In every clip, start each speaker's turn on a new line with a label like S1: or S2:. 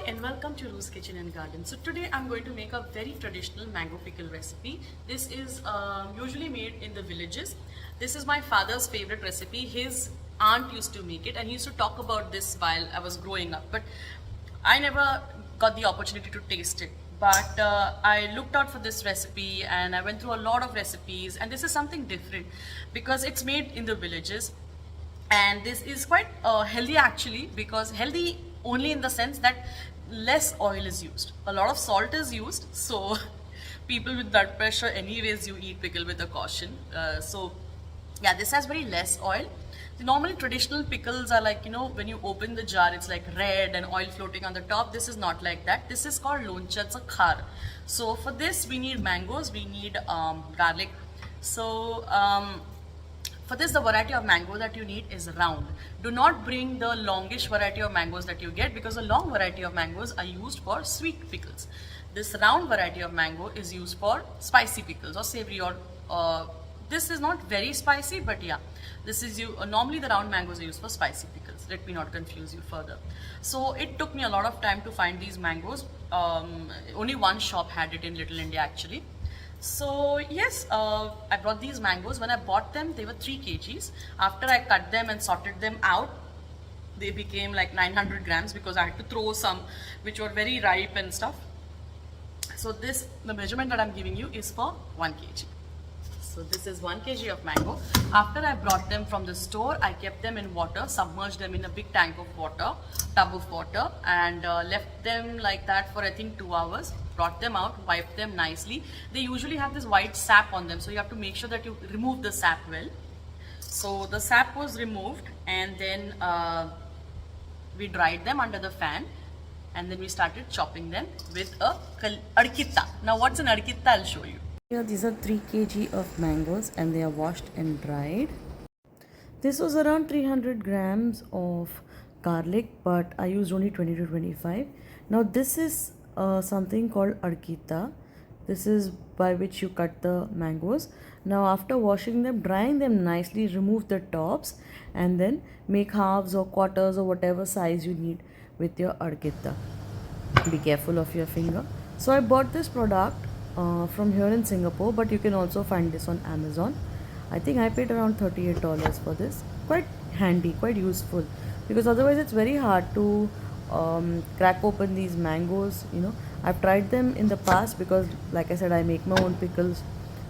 S1: and welcome to Ru's Kitchen and Garden. So today I'm going to make a very traditional mango pickle recipe. This is usually made in the villages. This is my father's favorite recipe. His aunt used to make it and he used to talk about this while I was growing up. But I never got the opportunity to taste it. But I looked out for this recipe and I went through a lot of recipes, and this is something different because it's made in the villages. And this is quite healthy actually, because healthy only in the sense that less oil is used. A lot of salt is used, so people with blood pressure anyways, you eat pickle with a caution. So yeah, this has very less oil. Normally traditional pickles are like, when you open the jar, it's like red and oil floating on the top. This is not like that. This is called loncha, it's a khaar. So for this we need mangoes, we need garlic. So for this, the variety of mango that you need is round. Do not bring the longish variety of mangoes that you get, because the long variety of mangoes are used for sweet pickles. This round variety of mango is used for spicy pickles or savory, or this is not very spicy, but yeah, this is normally the round mangoes are used for spicy pickles. Let me not confuse you further. So it took me a lot of time to find these mangoes. Only one shop had it in Little India actually. So yes, I brought these mangoes. When I bought them, they were 3 kgs. After I cut them and sorted them out, they became like 900 grams because I had to throw some which were very ripe and stuff. So the measurement that I'm giving you is for 1 kg. So this is 1 kg of mango. After I brought them from the store, I kept them in water, submerged them in a big tank of water, tub of water, and left them like that for I think 2 hours. Brought them out, wiped them nicely. They usually have this white sap on them, so you have to make sure that you remove the sap well. So the sap was removed, and then we dried them under the fan, and then we started chopping them with a adkita. Now what's an adkita? I'll show you.
S2: Here these are 3 kg of mangoes and they are washed and dried. This was around 300 grams of garlic, but I used only 20 to 25. Now this is something called adkita. This is by which you cut the mangoes. Now after washing them, drying them nicely, remove the tops and then make halves or quarters or whatever size you need with your adkita. Be careful of your finger. So I bought this product from here in Singapore, but you can also find this on Amazon. I think I paid around $38 for this. Quite handy, quite useful, because otherwise it's very hard to crack open these mangoes. I've tried them in the past because, like I said, I make my own pickles.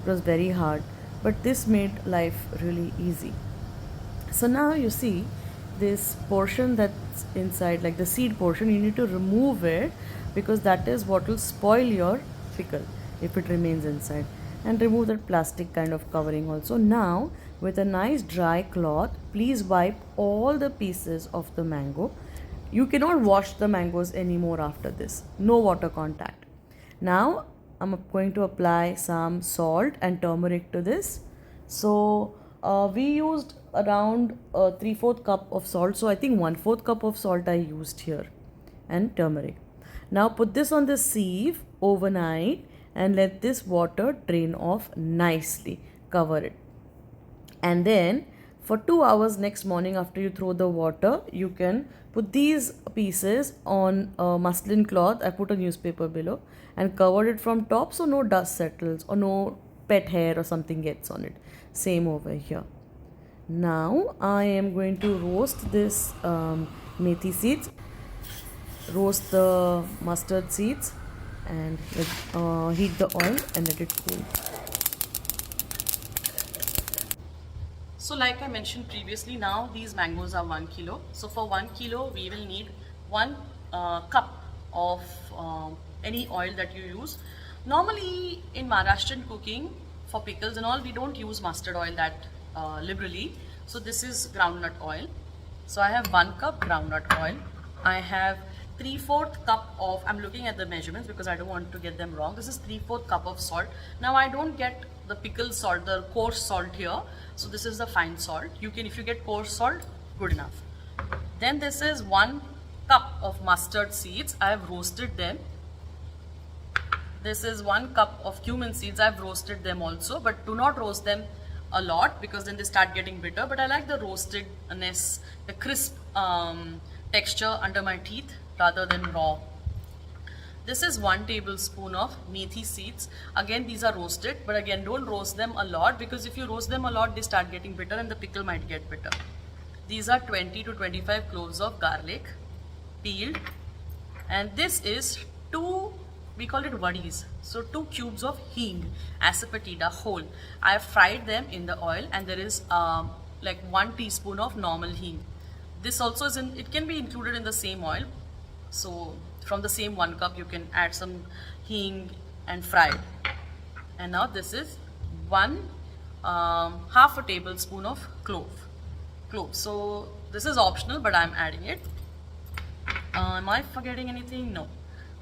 S2: It was very hard, but this made life really easy. So now you see this portion that's inside, like the seed portion, you need to remove it, because that is what will spoil your pickle if it remains inside. And remove that plastic kind of covering also. Now with a nice dry cloth, please wipe all the pieces of the mango. You cannot wash the mangoes anymore after this. No water contact. Now I'm going to apply some salt and turmeric to this. So we used around 3/4 cup of salt. So I think 1/4 cup of salt I used here, and turmeric. Now put this on the sieve overnight and let this water drain off nicely. Cover it. And then for 2 hours next morning, after you throw the water, you can put these pieces on a muslin cloth. I put a newspaper below and covered it from top so no dust settles or no pet hair or something gets on it. Same over here. Now I am going to roast this methi seeds, roast the mustard seeds, and heat the oil and let it cool.
S1: So like I mentioned previously, now these mangoes are 1 kilo. So for 1 kilo, we will need 1 cup of any oil that you use. Normally in Maharashtrian cooking, for pickles and all, we don't use mustard oil that liberally. So this is groundnut oil. So I have 1 cup groundnut oil. I have 3/4 cup of, I'm looking at the measurements because I don't want to get them wrong. This is 3/4 cup of salt. Now I don't get the pickle salt, the coarse salt here. So this is the fine salt. You can, if you get coarse salt, good enough. Then this is 1 cup of mustard seeds. I have roasted them. This is 1 cup of cumin seeds. I've roasted them also, but do not roast them a lot because then they start getting bitter. But I like the roastedness, the crisp texture under my teeth rather than raw This is 1 tablespoon of methi seeds. Again, these are roasted, but again, don't roast them a lot, because if you roast them a lot, they start getting bitter and the pickle might get bitter. These are 20 to 25 cloves of garlic, peeled. And this is 2, we call it wadis. So 2 cubes of hing, asafoetida whole. I have fried them in the oil, and there is like 1 teaspoon of normal hing. This also is it can be included in the same oil. So from the same 1 cup, you can add some hing and fry it. And now this is half a tablespoon of clove. So this is optional, but I'm adding it. Am I forgetting anything? No.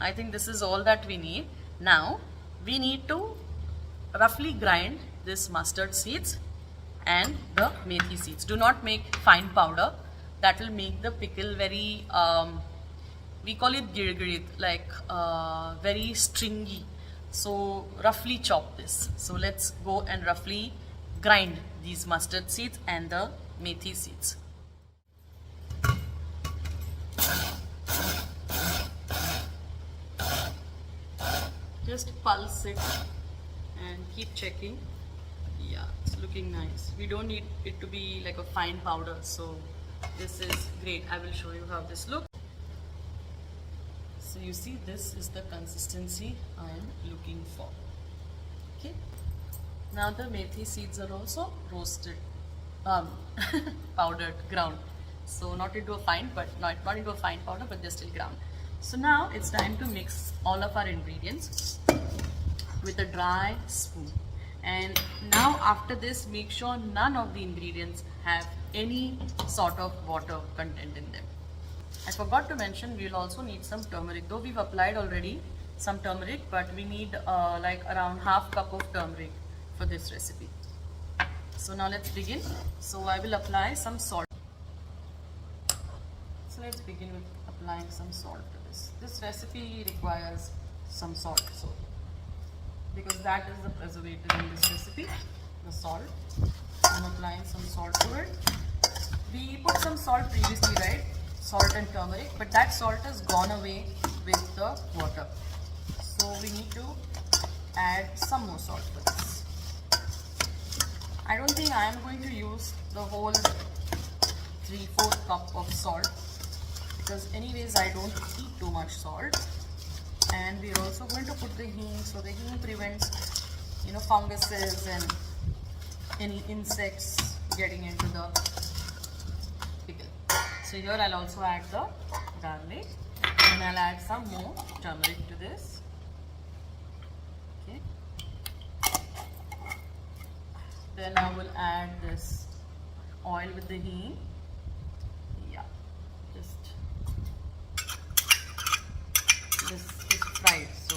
S1: I think this is all that we need. Now we need to roughly grind this mustard seeds and the methi seeds. Do not make fine powder. That will make the pickle very we call it girgirit, like very stringy. So roughly chop this. So let's go and roughly grind these mustard seeds and the methi seeds. Just pulse it and keep checking. Yeah, it's looking nice. We don't need it to be like a fine powder, so this is great. I will show you how this looks. So you see, this is the consistency I am looking for. Okay. Now the methi seeds are also roasted, powdered, ground. So not into a fine, but not into a fine powder, but they're still ground. So now it's time to mix all of our ingredients with a dry spoon. And now after this, make sure none of the ingredients have any sort of water content in them. I forgot to mention, we will also need some turmeric. Though we've applied already some turmeric, but we need like around half cup of turmeric for this recipe. So now let's begin. So I will apply some salt. So let's begin with applying some salt to this. This recipe requires some salt, so because that is the preservative in this recipe, the salt. I'm applying some salt to it. We put some salt previously, right? Salt and turmeric, but that salt has gone away with the water. So we need to add some more salt to this. I don't think I am going to use the whole 3/4 cup of salt, because anyways I don't eat too much salt. And we're also going to put the hing, so the hing prevents, funguses and any insects getting into the pickle. So here I'll also add the garlic, and I'll add some more turmeric to this. Okay. Then I will add this oil with the hing. Yeah, just this is fried, so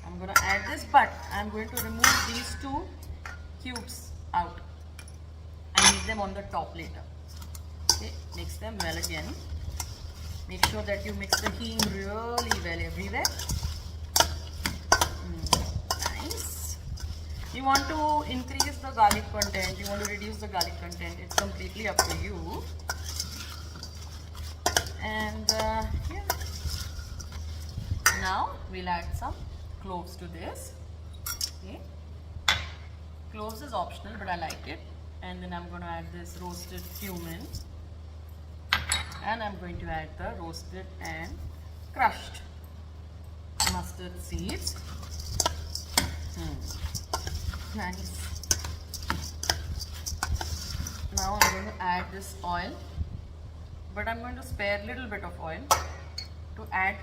S1: I'm going to add this, but I'm going to remove these 2 cubes out. I need them on the top later. Okay, mix them well again. Make sure that you mix the hing really well everywhere. Nice. You want to increase the garlic content, you want to reduce the garlic content, it's completely up to you. And yeah. Now we'll add some cloves to this. Okay. Cloves is optional, but I like it. And then I'm going to add this roasted cumin. And I'm going to add the roasted and crushed mustard seeds. Nice. Now I'm going to add this oil, but I'm going to spare a little bit of oil to add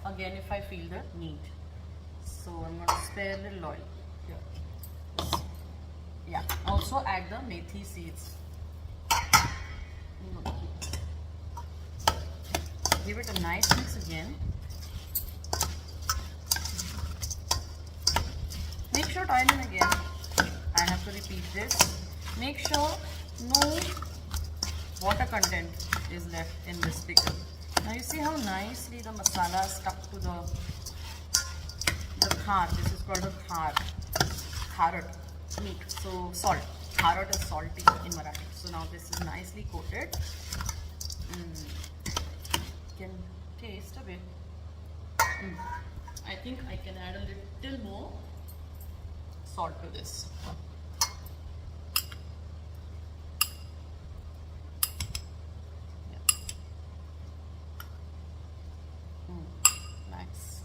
S1: again if I feel the need. So I'm going to spare a little oil here. Yeah, also add the methi seeds. Give it a nice mix again. Make sure to oil in again. I have to repeat this. Make sure no water content is left in this pickle. Now you see how nicely the masala stuck to the khaar. This is called a khaar. Kharat meat. So salt. Kharat is salty in Marathi. So now this is nicely coated. You can taste a bit. I think I can add a little more salt to this. Yeah. Nice.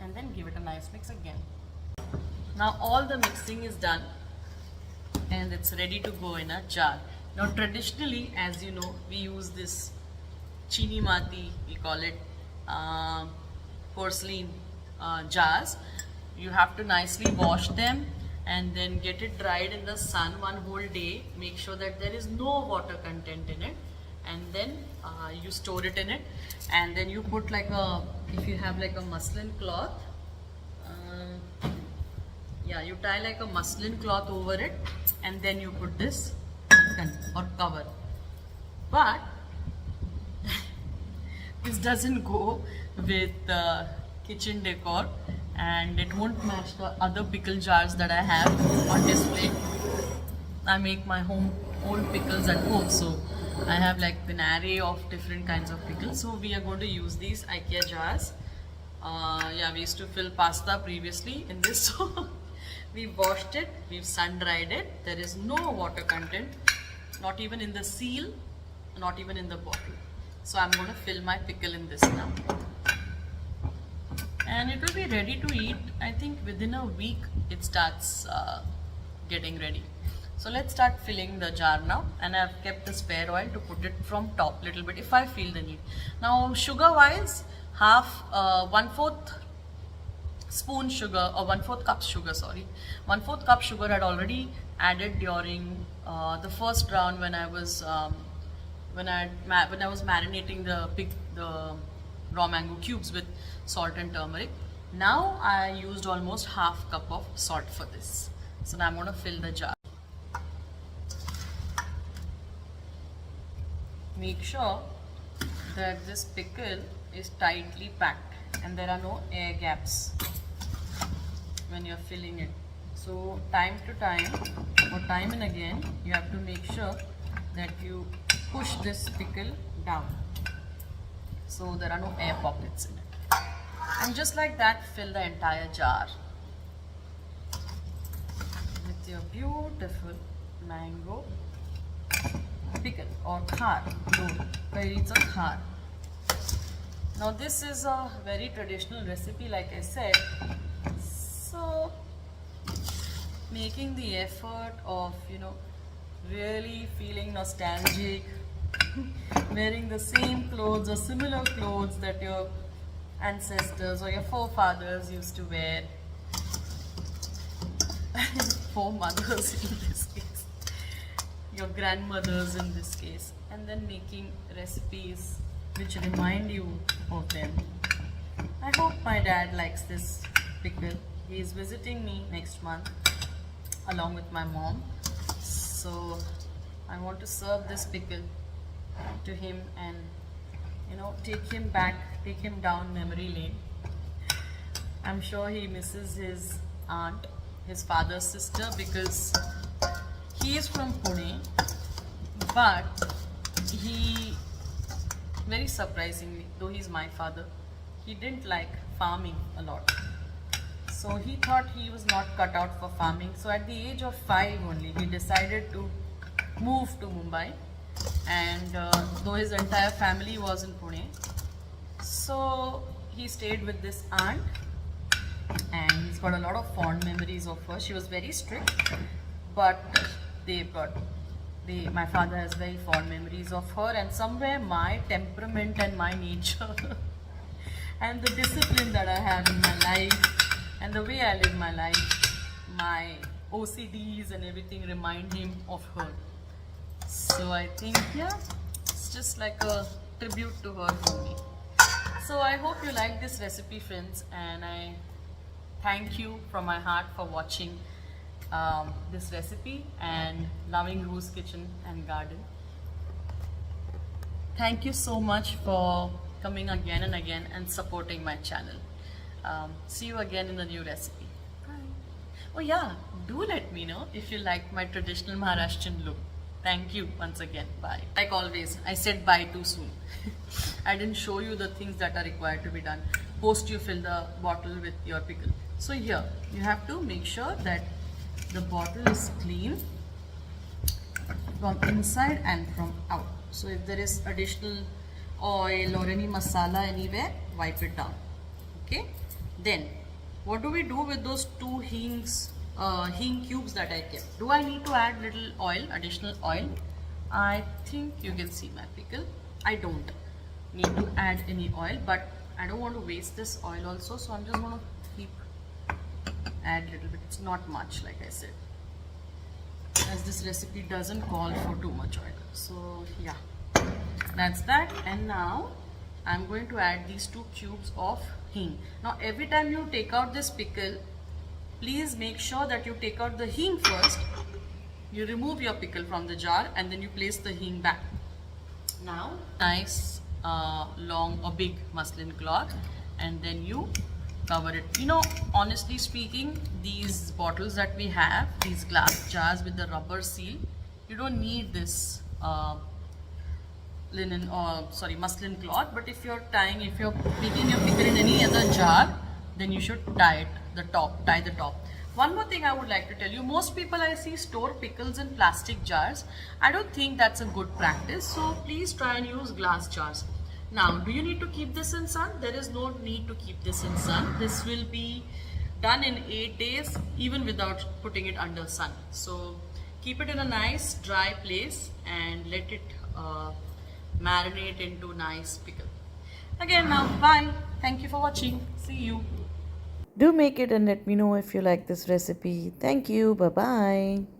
S1: And then give it a nice mix again. Now all the mixing is done and it's ready to go in a jar. Now traditionally, as you know, we use this chini mati, we call it porcelain jars. You have to nicely wash them and then get it dried in the sun one whole day. Make sure that there is no water content in it, and then you store it in it, and then you put like a, if you have like a muslin cloth, yeah, you tie like a muslin cloth over it, and then you put this or cover. But this doesn't go with kitchen decor, and it won't match the other pickle jars that I have on display. I make my own pickles at home, so I have like an array of different kinds of pickles. So we are going to use these IKEA jars. Yeah, we used to fill pasta previously in this. So we washed it, we've sun dried it. There is no water content, not even in the seal, not even in the bottle. So I'm going to fill my pickle in this now. And it will be ready to eat. I think within a week it starts getting ready. So let's start filling the jar now, and I've kept the spare oil to put it from top little bit if I feel the need. Now sugar wise, 1/4 spoon sugar, or 1/4 cup sugar, sorry. 1/4 cup sugar I'd already added during the first round when I was when I was marinating the raw mango cubes with salt and turmeric. Now I used almost 1/2 cup of salt for this. So now I'm going to fill the jar. Make sure that this pickle is tightly packed and there are no air gaps when you're filling it. So time to time, or time and again, you have to make sure that you push this pickle down so there are no air pockets in it. And just like that, fill the entire jar with your beautiful mango pickle or khaar. Kairi, it's a khaar. Now this is a very traditional recipe, like I said. So making the effort of, you know, really feeling nostalgic, wearing the same clothes or similar clothes that your ancestors or your forefathers used to wear. Foremothers in this case, your grandmothers in this case, and then making recipes which remind you of them. I hope my dad likes this pickle. He is visiting me next month along with my mom, so I want to serve this pickle to him and, you know, take him down memory lane. I'm sure he misses his aunt, his father's sister, because he is from Pune, but he, very surprisingly, though he's my father, he didn't like farming a lot. So he thought he was not cut out for farming. So at the age of 5 only, he decided to move to Mumbai. And though his entire family was in Pune, so he stayed with this aunt, and he's got a lot of fond memories of her. She was very strict, but my father has very fond memories of her, and somewhere my temperament and my nature and the discipline that I have in my life and the way I live my life, my OCDs and everything remind him of her. So I think, yeah, it's just like a tribute to her for me. So I hope you like this recipe, friends, and I thank you from my heart for watching this recipe and loving Ru's Kitchen and Garden. Thank you so much for coming again and again and supporting my channel. See you again in a new recipe. Bye. Oh yeah, do let me know if you like my traditional Maharashtrian look. Thank you once again. Bye. Like always, I said bye too soon. I didn't show you the things that are required to be done. post you fill the bottle with your pickle. So here you have to make sure that the bottle is clean from inside and from out. So if there is additional oil or any masala anywhere, wipe it down. Okay. Then what do we do with those two hing cubes that I kept? Do I need to add little oil, additional oil? I think you can see my pickle. I don't need to add any oil, but I don't want to waste this oil also, so I'm just going to add a little bit. It's not much, like I said, as this recipe doesn't call for too much oil. So yeah, that's that. And now I'm going to add these 2 cubes of hing. Now every time you take out this pickle, please make sure that you take out the hing first. You remove your pickle from the jar and then you place the hing back. Now nice long or big muslin cloth, and then you cover it. You know, honestly speaking, these bottles that we have, these glass jars with the rubber seal, you don't need this muslin cloth. But if you're picking your pickle in any other jar, then you should tie the top. One more thing I would like to tell you, most people I see store pickles in plastic jars. I don't think that's a good practice, so please try and use glass jars. Now, do you need to keep this in sun? There is no need to keep this in sun. This will be done in 8 days even without putting it under sun. So keep it in a nice dry place and let it marinate into nice pickle. Again, now bye. Thank you for watching. See you.
S2: Do make it and let me know if you like this recipe. Thank you. Bye bye.